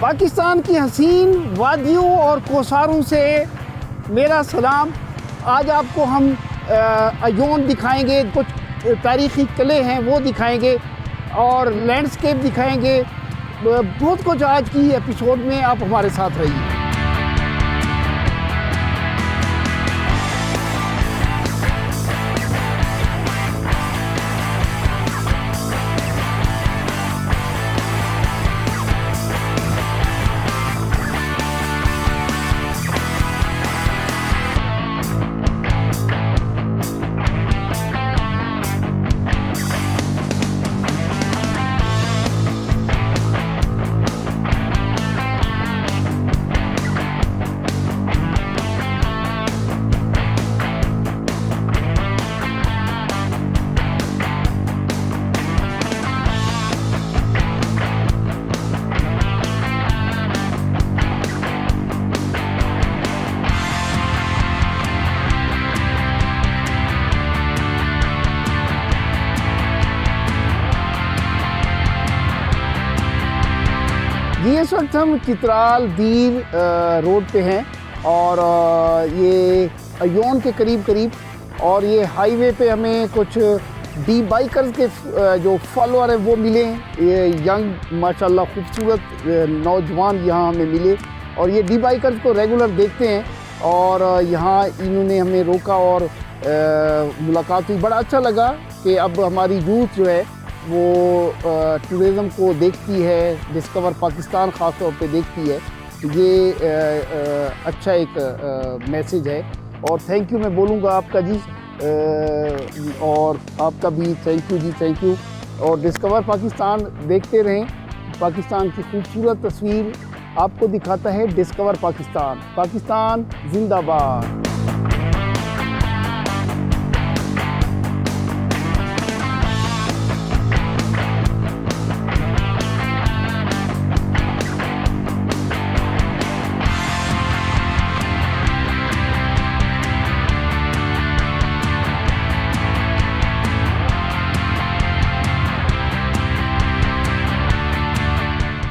پاکستان کی حسین وادیوں اور کوساروں سے میرا سلام۔ آج آپ کو ہم عیون دکھائیں گے، کچھ تاریخی قلعے ہیں وہ دکھائیں گے اور لینڈسکیپ دکھائیں گے، بہت کچھ آج کی ایپیسوڈ میں آپ ہمارے ساتھ رہیے۔ جی اس وقت ہم چترال دیر روڈ پہ ہیں اور یہ عیون کے قریب اور یہ ہائی وے پہ ہمیں کچھ ڈی بائکرز کے جو فالوور ہیں وہ ملے ہیں۔ یہ ینگ ماشاءاللہ خوبصورت نوجوان یہاں ہمیں ملے اور یہ ڈی بائکرز کو ریگولر دیکھتے ہیں اور یہاں انہوں نے ہمیں روکا اور ملاقات ہوئی۔ بڑا اچھا لگا کہ اب ہماری یوتھ جو ہے وہ ٹورزم کو دیکھتی ہے، ڈسکور پاکستان خاص طور پہ دیکھتی ہے۔ یہ اچھا ایک میسیج ہے اور تھینک یو میں بولوں گا آپ کا جی، اور آپ کا بھی تھینک یو جی، تھینک یو۔ اور ڈسکور پاکستان دیکھتے رہیں، پاکستان کی خوبصورت تصویر آپ کو دکھاتا ہے ڈسکور پاکستان۔ پاکستان زندہ باد۔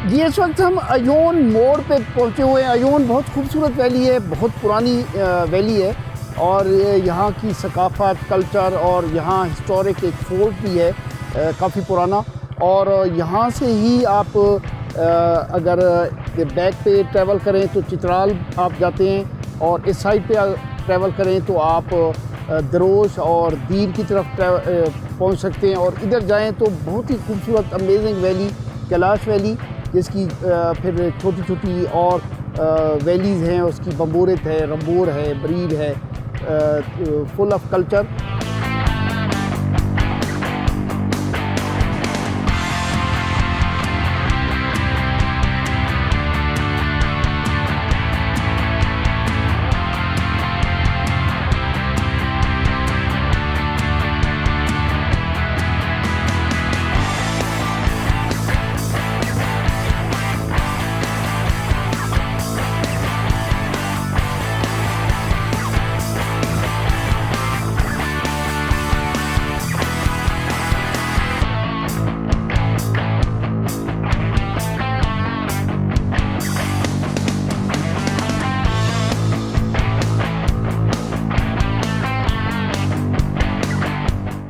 جی اس وقت ہم عیون موڑ پہ پہنچے ہوئے ہیں۔ عیون بہت خوبصورت ویلی ہے، بہت پرانی ویلی ہے اور یہاں کی ثقافت، کلچر اور یہاں ہسٹورک ایک فورٹ بھی ہے کافی پرانا، اور یہاں سے ہی آپ اگر بیک پہ ٹریول کریں تو چترال آپ جاتے ہیں اور اس سائڈ پہ ٹریول کریں تو آپ دروش اور دیر کی طرف پہنچ سکتے ہیں، اور ادھر جائیں تو بہت ہی خوبصورت امیزنگ ویلی کیلاش ویلی، جس کی پھر چھوٹی چھوٹی اور ویلیز ہیں، اس کی بمبورت ہے، رمبور ہے، بریڈ ہے، فل آف کلچر۔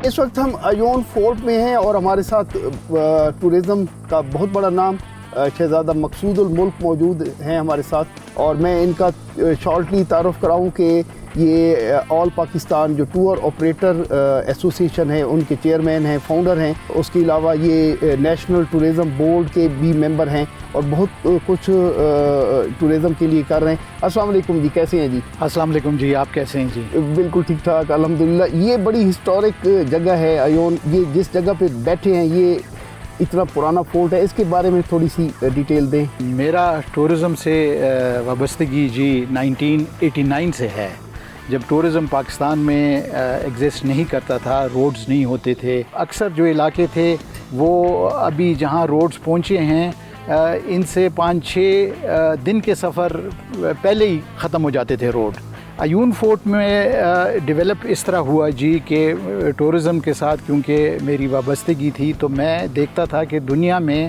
اس وقت ہم عیون فورٹ میں ہیں اور ہمارے ساتھ ٹورزم کا بہت بڑا نام شہزادہ مقصود الملک موجود ہیں ہمارے ساتھ، اور میں ان کا شارٹلی تعارف کراؤں کہ یہ آل پاکستان جو ٹور آپریٹر ایسوسیشن ہے ان کے چیئرمین ہیں، فاؤنڈر ہیں۔ اس کے علاوہ یہ نیشنل ٹورزم بورڈ کے بھی ممبر ہیں اور بہت کچھ ٹورزم کے لیے کر رہے ہیں۔ السلام علیکم جی، کیسے ہیں جی؟ السلام علیکم جی، آپ کیسے ہیں جی؟ بالکل ٹھیک ٹھاک الحمدللہ۔ یہ بڑی ہسٹورک جگہ ہے عیون، یہ جس جگہ پہ بیٹھے ہیں یہ اتنا پرانا فورٹ ہے، اس کے بارے میں تھوڑی سی ڈیٹیل دیں۔ میرا ٹورزم سے وابستگی جی 1989 سے ہے، جب ٹورزم پاکستان میں ایگزسٹ نہیں کرتا تھا، روڈز نہیں ہوتے تھے، اکثر جو علاقے تھے وہ ابھی جہاں روڈز پہنچے ہیں ان سے 5-6 دن کے سفر پہلے ہی ختم ہو جاتے تھے روڈ۔ عیون فورٹ میں ڈیولپ اس طرح ہوا جی کہ ٹورزم کے ساتھ کیونکہ میری وابستگی تھی تو میں دیکھتا تھا کہ دنیا میں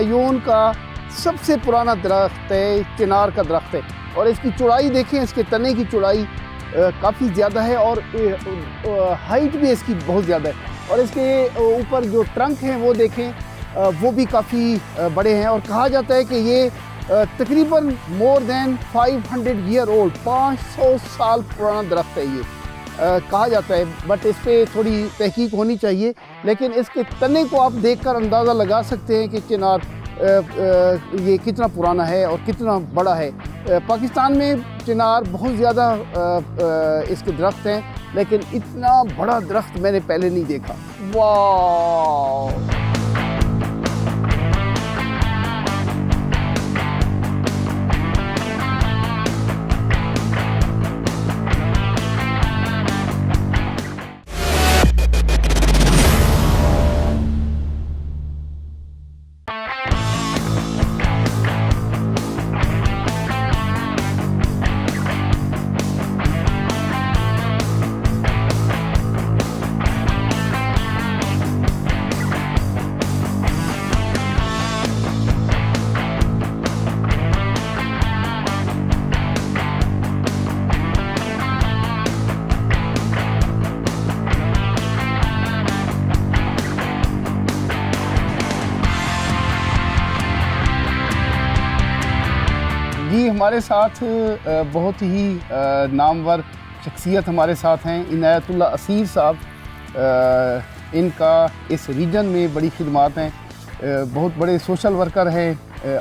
ایون کا سب سے پرانا درخت ہے، چنار کا درخت ہے، اور اس کی چوڑائی دیکھیں، اس کے تنے کی چوڑائی کافی زیادہ ہے، اور ہائٹ بھی اس کی بہت زیادہ ہے، اور اس کے اوپر جو ٹرنک ہیں وہ دیکھیں وہ بھی کافی بڑے ہیں، اور کہا جاتا ہے کہ یہ تقریباً مور دین 500 ایئر اولڈ، 500 سال پرانا درخت ہے یہ کہا جاتا ہے، بٹ اس پہ تھوڑی تحقیق ہونی چاہیے، لیکن اس کے تنے کو آپ دیکھ کر اندازہ لگا سکتے ہیں کہ چنار یہ کتنا پرانا ہے اور کتنا بڑا ہے۔ پاکستان میں چنار بہت زیادہ اس کے درخت ہیں، لیکن اتنا بڑا درخت میں نے پہلے نہیں دیکھا۔ واو! جی ہمارے ساتھ بہت ہی نامور شخصیت ہمارے ساتھ ہیں، عنایت اللہ اسیر صاحب، ان کا اس ریجن میں بڑی خدمات ہیں، بہت بڑے سوشل ورکر ہیں،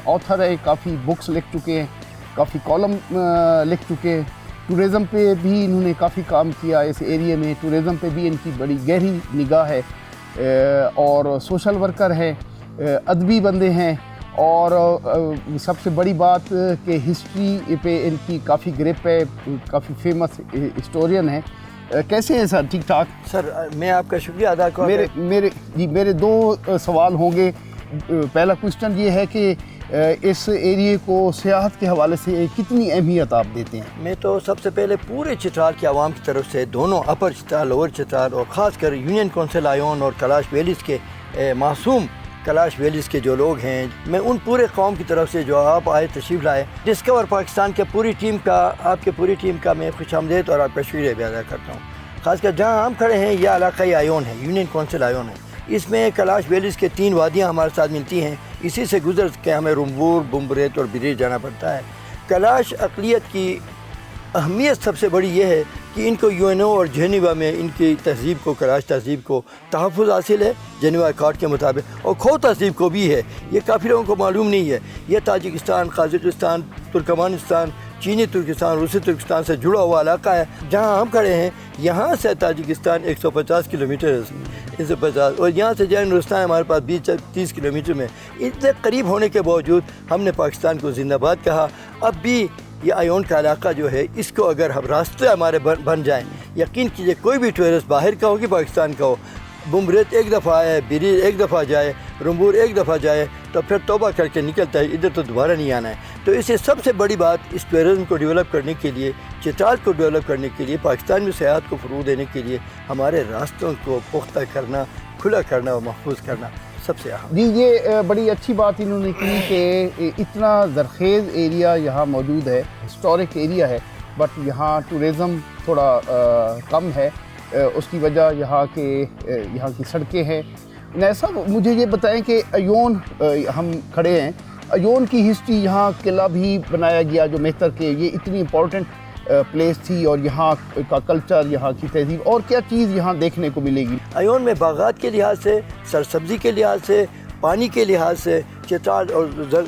آتھر ہے، کافی بکس لکھ چکے ہیں، کافی کالم لکھ چکے ہیں، ٹورزم پہ بھی انہوں نے کافی کام کیا اس ایریے میں، ٹورزم پہ بھی ان کی بڑی گہری نگاہ ہے، اور سوشل ورکر ہے، ادبی بندے ہیں، اور سب سے بڑی بات کہ ہسٹری پہ ان کی کافی گرپ ہے، کافی فیمس ہسٹورین ہیں۔ کیسے ہیں سر؟ ٹھیک ٹھاک؟ سر میں آپ کا شکریہ ادا کرتا ہوں۔ میرے دو سوال ہوں گے۔ پہلا کوشچن یہ ہے کہ اس ایریے کو سیاحت کے حوالے سے کتنی اہمیت آپ دیتے ہیں؟ میں تو سب سے پہلے پورے چترال کی عوام کی طرف سے، دونوں اپر چترال، لوور چترال، اور خاص کر یونین کونسل ایون اور کلاش ویلیز کے معصوم کلاش ویلیز کے جو لوگ ہیں، میں ان پورے قوم کی طرف سے جو آپ آئے، تشریف لائے، ڈسکور پاکستان کے پوری ٹیم کا، آپ کے پوری ٹیم کا میں خوش آمدید اور آپ کا شکریہ بھی ادا کرتا ہوں۔ خاص کر جہاں ہم کھڑے ہیں یہ علاقائی ایون ہے، یونین کونسل ایون ہے، اس میں کلاش ویلیز کے 3 وادیاں ہمارے ساتھ ملتی ہیں، اسی سے گزر کے ہمیں رنبور، بمبریت اور بریر جانا پڑتا ہے۔ کلاش اقلیت کی اہمیت سب سے بڑی یہ ہے کہ ان کو یو این او اور جنیوا میں ان کی تہذیب کو، کلاش تہذیب کو تحفظ حاصل ہے جنیوا ایکارڈ کے مطابق، اور کھو تہذیب کو بھی ہے، یہ کافی لوگوں کو معلوم نہیں ہے۔ یہ تاجکستان، قازقستان، ترکمانستان، چینی ترکستان، روسی ترکستان سے جڑا ہوا علاقہ ہے۔ جہاں ہم کھڑے ہیں یہاں سے تاجکستان 150 کلومیٹر ہے، 150، اور یہاں سے جان ہندوستان ہمارے پاس 20-30 کلومیٹر میں۔ اتنے قریب ہونے کے باوجود ہم نے پاکستان کو زندہ باد کہا۔ اب بھی یہ ایون کا علاقہ جو ہے، اس کو اگر ہم راستے ہمارے بن جائیں، یقین کیجئے کوئی بھی ٹورسٹ باہر کا ہو کہ پاکستان کا ہو، بمبریت ایک دفعہ آئے، بریر ایک دفعہ جائے، رنبور ایک دفعہ جائے، تو پھر توبہ کر کے نکلتا ہے، ادھر تو دوبارہ نہیں آنا ہے۔ تو اسے سب سے بڑی بات، اس ٹورزم کو ڈیولپ کرنے کے لیے، چترال کو ڈیولپ کرنے کے لیے، پاکستان میں سیاحت کو فروغ دینے کے لیے ہمارے راستوں کو پختہ کرنا، کھلا کرنا اور محفوظ کرنا سب سے اہم۔ جی یہ بڑی اچھی بات انہوں نے کی کہ اتنا زرخیز ایریا یہاں موجود ہے، ہسٹورک ایریا ہے، بٹ یہاں ٹورزم تھوڑا کم ہے، اس کی وجہ یہاں کی سڑکیں ہیں۔ ایسا مجھے یہ بتائیں کہ ایون ہم کھڑے ہیں، ایون کی ہسٹری، یہاں قلعہ بھی بنایا گیا جو مہتر کے، یہ اتنی امپورٹنٹ پلیس تھی، اور یہاں کا کلچر، یہاں کی تہذیب، اور کیا چیز یہاں دیکھنے کو ملے گی؟ ایون میں باغات کے لحاظ سے، سرسبزی کے لحاظ سے، پانی کے لحاظ سے، چترال اور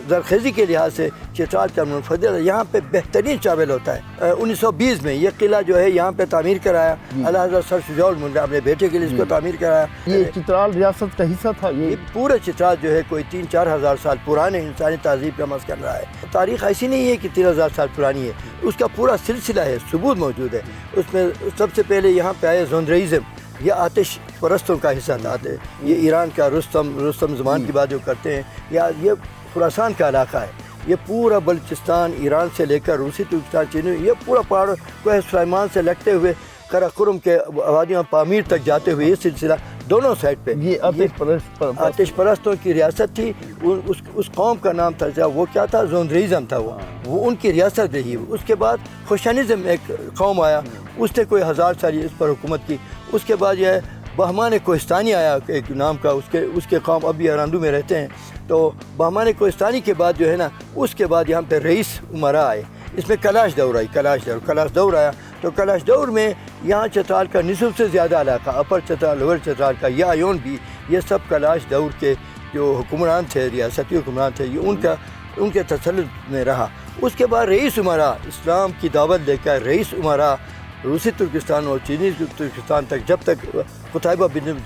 زرخیزی کے لحاظ سے چترال کا منفرد ہے۔ یہاں پہ بہترین ٹریول ہوتا ہے۔ 1920 میں یہ قلعہ جو ہے یہاں پہ تعمیر کرایا، اللہ حضرت سر شجاع الملک اپنے بیٹے کے لیے اس کو تعمیر کرایا۔ یہ چترال ریاست کا حصہ تھا؟ یہ پورا چترال جو ہے کوئی 3-4 ہزار سال پرانے انسانی تہذیب کا مسکن رہا ہے۔ تاریخ ایسی نہیں ہے کہ 3000 سال پرانی ہے، اس کا پورا سلسلہ ہے، ثبوت موجود ہے۔ اس میں سب سے پہلے یہاں پہ آئے زوندریزم، یہ آتش پرستوں کا حصہ تھا، یہ ایران کا رستم زمان کی بات جو کرتے ہیں، یا یہ خراسان کا علاقہ ہے، یہ پورا بلوچستان، ایران سے لے کر روسی ترکستان، چینی، یہ پورا پہاڑ کوہ سلیمان سے لگتے ہوئے قراقرم کے وادیوں پامیر تک جاتے ہوئے یہ سلسلہ دونوں سائڈ پہ یہ آتش پرستوں کی ریاست تھی. اس قوم کا نام تھا وہ کیا تھا, زوندریزم تھا. وہ ان کی ریاست رہی. اس کے بعد خوشانزم ایک قوم آیا, اس نے کوئی 1000 سال اس پر حکومت کی. اس کے بعد یہ ہے بہمان کوہستانی آیا ایک نام کا, اس کے قوم ابھی اراندو میں رہتے ہیں. تو بہمان کوہستانی کے بعد جو ہے نا, اس کے بعد یہاں پہ رئیس امراء آئے. اس میں کلاش دور آئی, کلاش دور آیا. تو کلاش دور میں یہاں چترال کا نصف سے زیادہ علاقہ, اپر چترال, لوور چترال کا, یا ایون بھی, یہ سب کلاش دور کے جو حکمران تھے, ریاستی حکمران تھے, یہ ان کے تسلط میں رہا. اس کے بعد رئیس امراء اسلام کی دعوت لے کر رئیس امراء روسی ترکستان اور چینی ترکستان تک, جب تک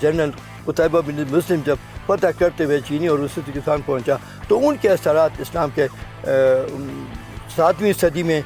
جنرل قتیبہ بن مسلم جب فتح کرتے ہوئے چینی اور روسی ترکستان پہنچا, تو ان کے اثرات اسلام کے 7ویں صدی میں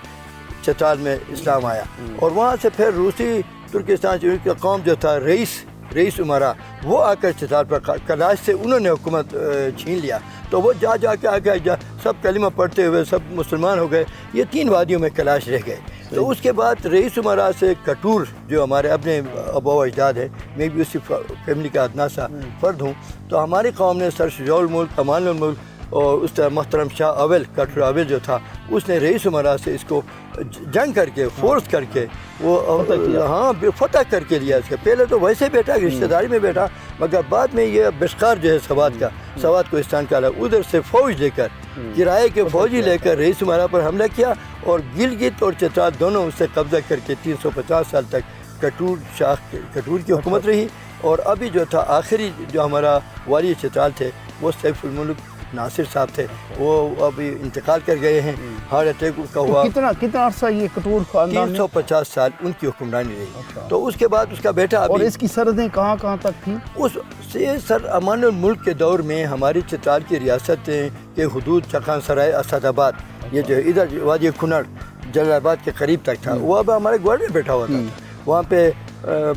چترال میں اسلام آیا. اور وہاں سے پھر روسی ترکستان کا قوم جو تھا, رئیس امراء, وہ آ کر چترال پر کلاش سے انہوں نے حکومت چھین لیا. تو وہ جا کے آگے سب کلمہ پڑھتے ہوئے سب مسلمان ہو گئے. یہ 3 وادیوں میں کلاش رہ گئے. تو اس کے بعد رئیس امراء سے کٹور جو ہمارے اپنے ابا و اجداد ہیں, میں بھی اسی فیملی کا ادنا سا فرد ہوں. تو ہماری قوم نے سر شجاع الملک, امان الملک اور اس طرح محترم شاہ اول, کٹور اول جو تھا, اس نے رئیس امراء سے اس کو جنگ کر کے, فورس کر کے وہ فتح کر کے لیا. اس کے پہلے تو ویسے بیٹھا, رشتہ داری میں بیٹھا, مگر بعد میں یہ بشکار جو ہے سوات کوہستان کا ادھر سے فوج لے کر, کرائے کے فوجی لے کر رئیس امراء پر حملہ کیا. اور گلگت اور چترال دونوں اس سے قبضہ کر کے 350 سال تک کٹور کی حکومت رہی. اور ابھی جو تھا آخری جو ہمارا والی چترال تھے, وہ سیف الملک ناصر صاحب تھے. وہ ابھی انتقال کر گئے ہیں, ہارٹ اٹیک کا ہوا. کتنا عرصہ یہ کٹور خاندان 350 سال ان کی حکمرانی رہی. تو اس کے بعد اس کا بیٹا, اور اس کی سرحدیں کہاں تک تھیں؟ اس سے سر امان الملک کے دور میں ہماری چترال کی ریاستیں کے حدود چکان سرائے, اسد آباد, یہ جو ادھر وادی کنڑ جلال آباد کے قریب تک تھا. وہ اب ہمارے گورنر بیٹھا ہوا تھا. وہاں پہ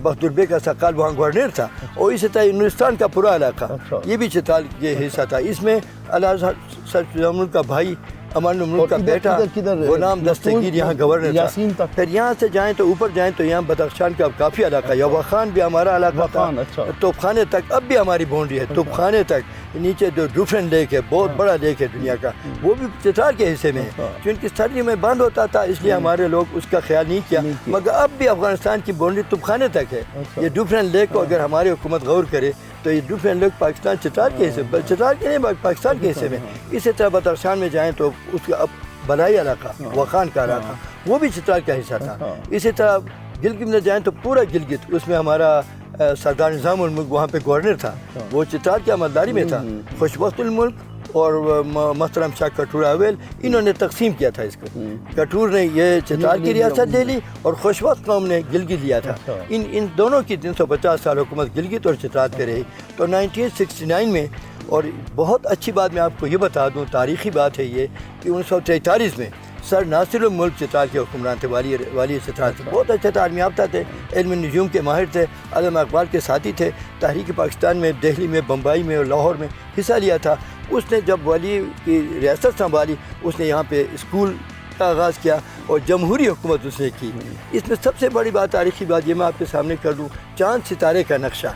بختور بیگ کا سقال وہاں گورنر تھا. اور اسی طرح ہندوستان کا پورا علاقہ یہ بھی چترال کے حصہ تھا. اس میں علامہ سر کا بھائی امان الملک کا بیٹا غلام دستگیر یہاں گورنر تھا. پھر یہاں سے جائیں تو اوپر جائیں تو یہاں بدخشان کا کافی علاقہ, یوا خان بھی ہمارا علاقہ تھا. توپ خانے تک اب بھی ہماری باؤنڈری ہے. توپ خانے تک نیچے جو ڈفرین لیک ہے, بہت بڑا لیک ہے دنیا کا, وہ بھی چترال کے حصے میں ہے. چونکہ سردیوں میں بند ہوتا تھا, اس لیے ہمارے لوگ اس کا خیال نہیں کیا. مگر اب بھی افغانستان کی باؤنڈری توپ خانے تک ہے. یہ ڈفرین لیک کو اگر ہماری حکومت غور کرے تو یہ ڈفرین لیک پاکستان چترال کے حصے, چترال کے نہیں پاکستان کے حصے میں. اسی طرح بدخشان میں جائیں تو اس کا بلائی علاقہ, وخان کا علاقہ, وہ بھی چترال کا حصہ تھا. اسی طرح گلگت میں جائیں تو پورا گلگت, اس میں ہمارا سردار نظام الملک وہاں پہ گورنر تھا, وہ چترال کی عملداری میں تھا. خوشبخت الملک اور محترم شاہ کٹور اول, انہوں نے تقسیم کیا تھا اس کو. کٹور نے یہ چترال کی ریاست لے لی اور خوشبخت قوم نے گلگت لیا تھا. ان دونوں کی 350 سال حکومت گلگت اور چترال پہ رہی. تو 1969 میں, اور بہت اچھی بات میں آپ کو یہ بتا دوں, تاریخی بات ہے یہ, کہ 1943 میں سر ناصر الملک چترال کے حکمران تھے, والی چترال تھے. بہت اچھے تعلیم یافتہ تھے, علم نجوم کے ماہر تھے, علامہ اقبال کے ساتھی تھے. تحریک پاکستان میں دہلی میں, بمبئی میں اور لاہور میں حصہ لیا تھا. اس نے جب والی کی ریاست سنبھالی, اس نے یہاں پہ اسکول کا آغاز کیا اور جمہوری حکومت اس نے کی. اس میں سب سے بڑی بات, تاریخی بات یہ میں آپ کے سامنے کر دوں, چاند ستارے کا نقشہ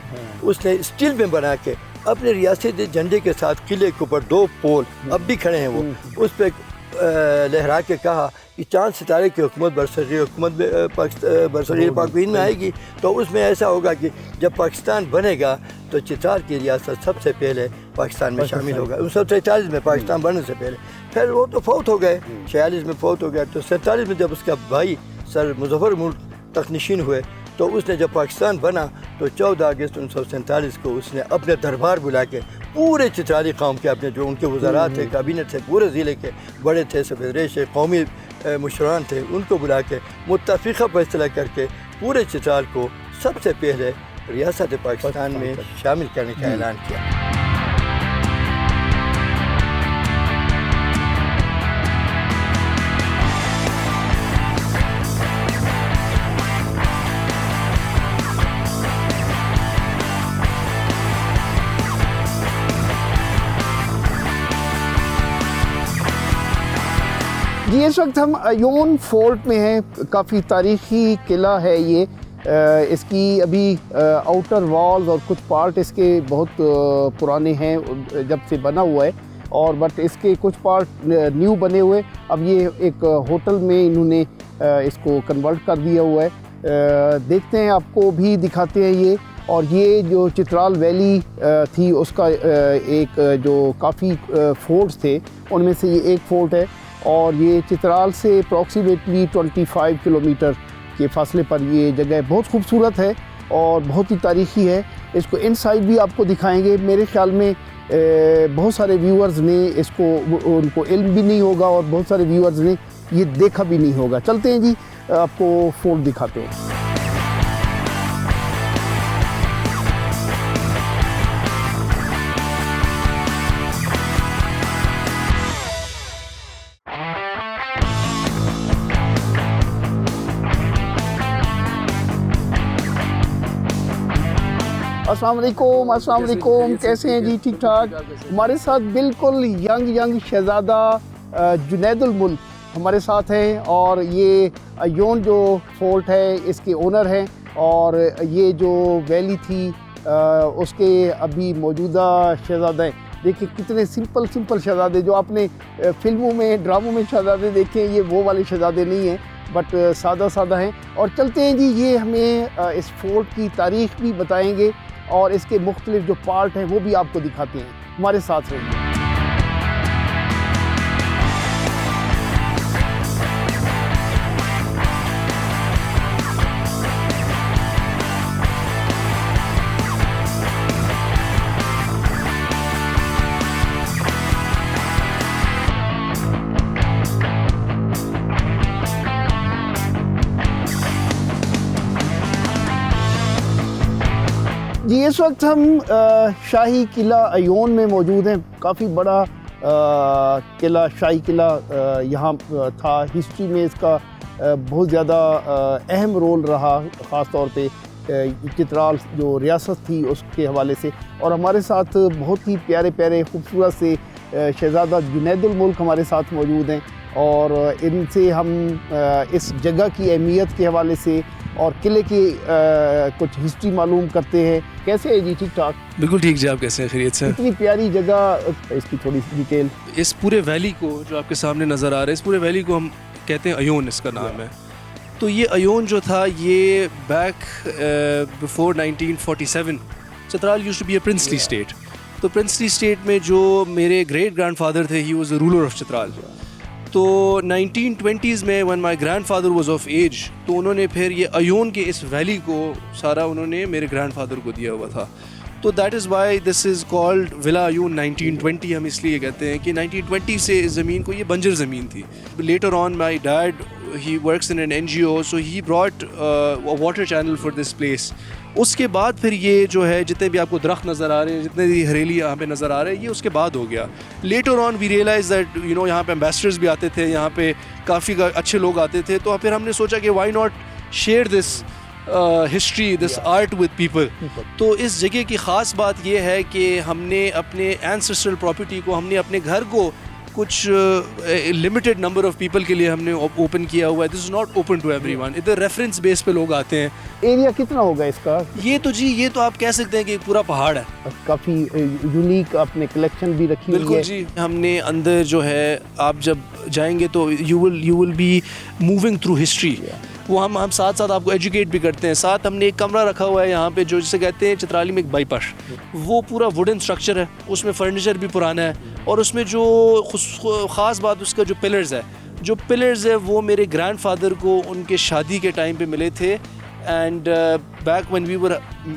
اس نے اسٹیل میں بنا کے اپنے ریاستی جھنڈے کے ساتھ قلعے کے اوپر 2 پول اب بھی کھڑے ہیں, وہ اس پہ لہرا کے کہا کہ چاند ستارے کی حکومت برصغیر حکومت برصغیر پاکوین میں آئے گی. تو اس میں ایسا ہوگا کہ جب پاکستان بنے گا تو چترال کی ریاست سب سے پہلے پاکستان میں شامل ہوگا. 1943 میں پاکستان بننے سے پہلے. پھر وہ تو فوت ہو گئے, 46 میں فوت ہو گئے. تو 47 میں جب اس کا بھائی سر مظفر ملک تخنشین ہوئے, تو اس نے جب پاکستان بنا تو 14 اگست 1947 کو اس نے اپنے دربار بلا کے پورے چترالی قوم کے, اپنے جو ان کے وزراء تھے, کابینہ تھے, پورے ضلع کے بڑے تھے, سفید ریش قومی مشران تھے, ان کو بلا کے متفقہ فیصلہ کر کے پورے چترال کو سب سے پہلے ریاست پاکستان میں شامل کرنے کا اعلان کیا. جی اس وقت ہم ایون فورٹ میں ہیں. کافی تاریخی قلعہ ہے یہ, اس کی ابھی آؤٹر والز اور کچھ پارٹ اس کے بہت پرانے ہیں جب سے بنا ہوا ہے، اور بٹ اس کے کچھ پارٹ نیو بنے ہوئے. اب یہ ایک ہوٹل میں انہوں نے اس کو کنورٹ کر دیا ہوا ہے. دیکھتے ہیں، آپ کو بھی دکھاتے ہیں یہ. اور یہ جو چترال ویلی تھی اس کا ایک جو کافی فورٹس تھے ان میں سے یہ ایک فورٹ ہے، اور یہ چترال سے اپروکسیمیٹلی 25 کلومیٹر کے فاصلے پر یہ جگہ بہت خوبصورت ہے اور بہت ہی تاریخی ہے. اس کو ان سائڈ بھی آپ کو دکھائیں گے. میرے خیال میں بہت سارے ویورز نے اس کو، ان کو علم بھی نہیں ہوگا اور بہت سارے ویورز نے یہ دیکھا بھی نہیں ہوگا. چلتے ہیں جی، آپ کو فورٹ دکھاتے ہیں. السلام علیکم. السلام علیکم، کیسے ہیں جی؟ ٹھیک ٹھاک. ہمارے ساتھ بالکل ینگ شہزادہ جنید الملک ہمارے ساتھ ہیں، اور یہ ایون جو فورٹ ہے اس کے اونر ہیں، اور یہ جو ویلی تھی اس کے ابھی موجودہ شہزادہ ہیں. دیکھیں کتنے سمپل شہزادے، جو آپ نے فلموں میں، ڈراموں میں شہزادے دیکھیں، یہ وہ والے شہزادے نہیں ہیں، بٹ سادہ ہیں. اور چلتے ہیں جی، یہ ہمیں اس فورٹ کی تاریخ بھی بتائیں گے اور اس کے مختلف جو پارٹ ہیں وہ بھی آپ کو دکھاتے ہیں. ہمارے ساتھ رہیے. جی، اس وقت ہم شاہی قلعہ ایون میں موجود ہیں. کافی بڑا قلعہ، شاہی قلعہ یہاں تھا. ہسٹری میں اس کا بہت زیادہ اہم رول رہا، خاص طور پہ چترال جو ریاست تھی اس کے حوالے سے. اور ہمارے ساتھ بہت ہی پیارے خوبصورت سے شہزادہ جنید الملک ہمارے ساتھ موجود ہیں، اور ان سے ہم اس جگہ کی اہمیت کے حوالے سے اور قلعے کی کچھ ہسٹری معلوم کرتے ہیں. کیسے ہے جی؟ ٹھیک ٹھاک؟ بالکل ٹھیک جی، آپ کیسے ہیں؟ خیریت سے؟ اتنی پیاری جگہ، اس کی تھوڑی سی ڈیٹیل. اس پورے ویلی کو جو آپ کے سامنے نظر آ رہا ہے، اس پورے ویلی کو ہم کہتے ہیں ایون، اس کا نام ہے. تو یہ ایون جو تھا، یہ back before 1947 Chitral used to be a princely state. تو پرنسلی اسٹیٹ میں جو میرے گریٹ گرینڈ فادر تھے، he was a ruler of Chitral. تو 1920s میں when my grandfather was of age، تو انہوں نے پھر یہ ایون کے اس ویلی کو سارا انہوں نے میرے گرینڈ فادر کو دیا ہوا تھا. تو that is why this is called ولا ایون 1920. ہم اس لیے کہتے ہیں کہ 1920 سے اس زمین کو، یہ بنجر زمین تھی. Later on my dad he works in an NGO، so he brought water channel for this place. اس کے بعد پھر یہ جو ہے جتنے بھی آپ کو درخت نظر آ رہے ہیں، جتنے بھی ہریلی یہاں پہ نظر آ رہے ہیں، یہ اس کے بعد ہو گیا. Later on we realize that یہاں پہ امبیسڈرز بھی آتے تھے، یہاں پہ کافی اچھے لوگ آتے تھے. تو پھر ہم نے سوچا کہ why not share this history, this art with people. تو اس جگہ کی خاص بات یہ ہے کہ ہم نے اپنے اینسسٹرل پراپرٹی کو، ہم نے اپنے گھر کو کچھ لمیٹڈ نمبر آف پیپل کے لیے ہم نے اوپن کیا ہوا ہے. This is not open to everyone. ادھر ریفرنس بیس پہ لوگ آتے ہیں. ایریا کتنا ہوگا اس کا؟ یہ تو جی، یہ تو آپ کہہ سکتے ہیں کہ ایک پورا پہاڑ ہے. کافی یونیک آپ نے کلیکشن بھی رکھی ہوئی ہے. بالکل جی. ہم نے اندر جو ہے، آپ جب جائیں گے تو you will be moving through history. وہ ہم ساتھ آپ کو ایجوکیٹ بھی کرتے ہیں. ساتھ ہم نے ایک کمرہ رکھا ہوا ہے یہاں پہ، جو جسے کہتے ہیں چترالی میں ایک بائپر. وہ پورا ووڈن اسٹرکچر ہے، اس میں فرنیچر بھی پرانا ہے، اور اس میں جو خاص بات اس کا جو پلرز ہے وہ میرے گرینڈ فادر کو ان کے شادی کے ٹائم پہ ملے تھے. And back when we were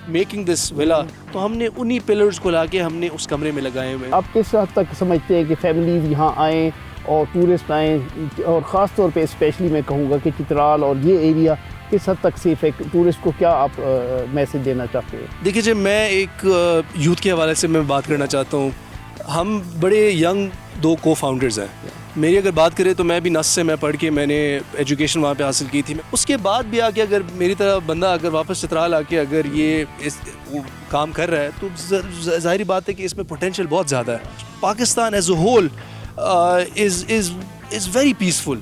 making this villa, تو ہم نے انہی پلرز کو لا کے ہم نے اس کمرے میں لگائے ہوئے. آپ کس حد تک سمجھتے ہیں کہ فیملیز یہاں آئیں اور ٹورسٹ آئیں، اور خاص طور پہ اسپیشلی میں کہوں گا کہ چترال اور یہ ایریا کس حد تک سیف ہے؟ ٹورسٹ کو کیا آپ میسج دینا چاہتے ہیں؟ دیکھیے جی، میں ایک یوتھ کے حوالے سے میں بات کرنا چاہتا ہوں. ہم بڑے ینگ 2 کو فاؤنڈرز ہیں. میری اگر بات کریں تو میں بھی نس سے میں پڑھ کے میں نے ایجوکیشن وہاں پہ حاصل کی تھی. اس کے بعد بھی آ کے اگر میری طرح بندہ اگر واپس چترال آ کے اگر یہ کام کر رہا ہے، تو ظاہری بات ہے کہ اس میں پوٹینشیل بہت زیادہ ہے. Pakistan as a whole is very peaceful,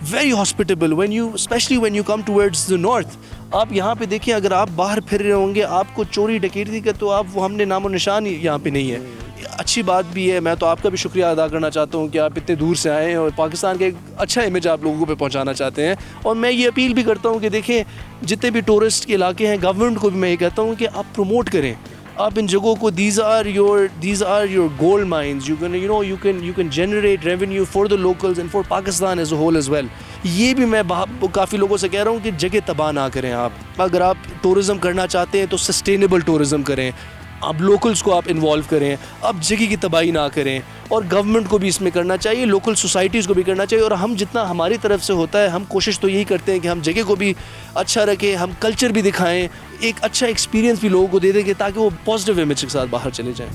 very hospitable. Especially when you come towards the north, آپ یہاں پہ دیکھیں اگر آپ باہر پھر رہے ہوں گے آپ کو چوری ڈکیتی کا تو آپ وہ ہم نے نام و نشان یہاں پہ نہیں ہے. اچھی بات بھی ہے, میں تو آپ کا بھی شکریہ ادا کرنا چاہتا ہوں کہ آپ اتنے دور سے آئے ہیں اور پاکستان کا ایک اچھا امیج آپ لوگوں پہ پہنچانا چاہتے ہیں. اور میں یہ اپیل بھی کرتا ہوں کہ دیکھیں جتنے بھی ٹورسٹ کے علاقے ہیں گورنمنٹ کو بھی میں یہ کہتا ہوں کہ آپ پروموٹ کریں آپ ان جگہوں کو. these are your gold mines. You can generate revenue for the locals and for Pakistan as a whole as well. یہ بھی میں کافی لوگوں سے کہہ رہا ہوں کہ جگہ تباہ نہ کریں. آپ اگر آپ ٹورزم کرنا چاہتے ہیں تو سسٹینیبل ٹورزم کریں, آپ لوکلز کو آپ انوالو کریں, آپ جگہ کی تباہی نہ کریں. اور گورنمنٹ کو بھی اس میں کرنا چاہیے, لوکل سوسائٹیز کو بھی کرنا چاہیے. اور ہم جتنا ہماری طرف سے ہوتا ہے ہم کوشش تو یہی کرتے ہیں کہ ہم جگہ کو بھی اچھا رکھیں, ہم کلچر بھی دکھائیں, ایک اچھا ایکسپیرینس بھی لوگوں کو دے دیں کہ تاکہ وہ پازیٹیو امیج کے ساتھ باہر چلے جائیں.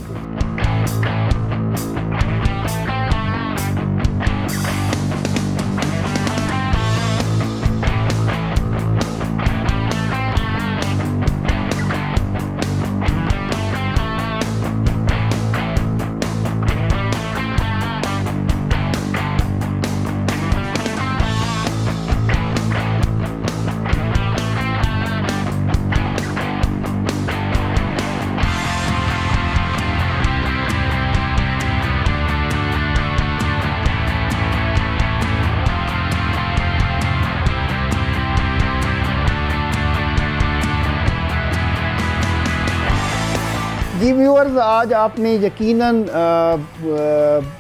جی ویورز, آج آپ نے یقیناً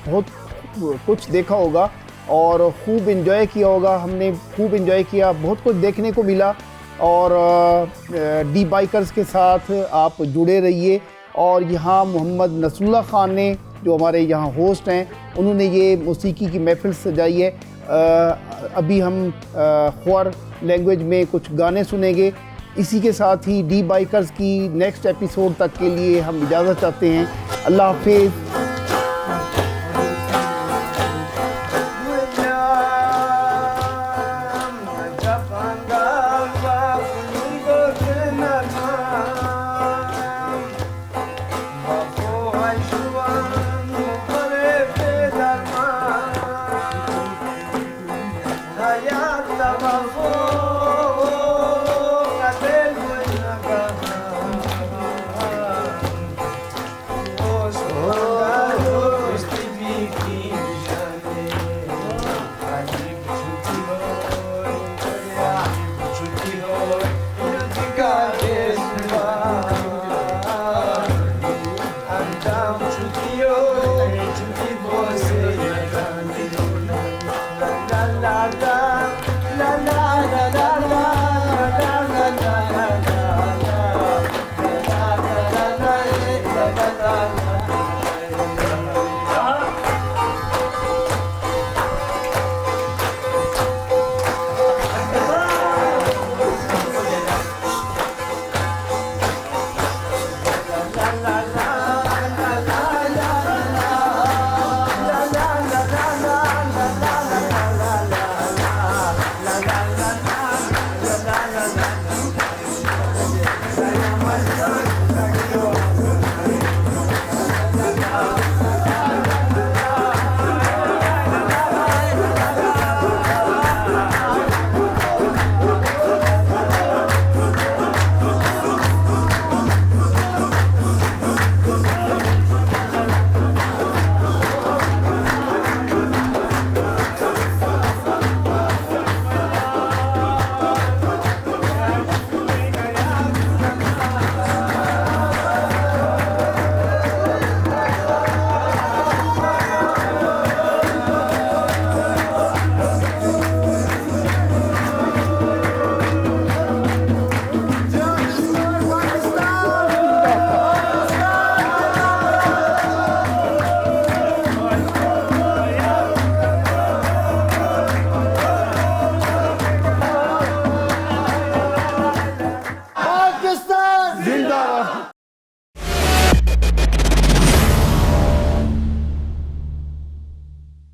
بہت کچھ دیکھا ہوگا اور خوب انجوائے کیا ہوگا. ہم نے خوب انجوائے کیا, بہت کچھ دیکھنے کو ملا. اور ڈی بائکرز کے ساتھ آپ جڑے رہیے. اور یہاں محمد نصر اللہ خان نے جو ہمارے یہاں ہوسٹ ہیں انہوں نے یہ موسیقی کی محفل سجائی ہے. ابھی ہم خوار لینگویج میں کچھ گانے سنیں گے. اسی کے ساتھ ہی ڈی بائکرز کی نیکسٹ ایپیسوڈ تک کے لیے ہم اجازت چاہتے ہیں. اللہ حافظ.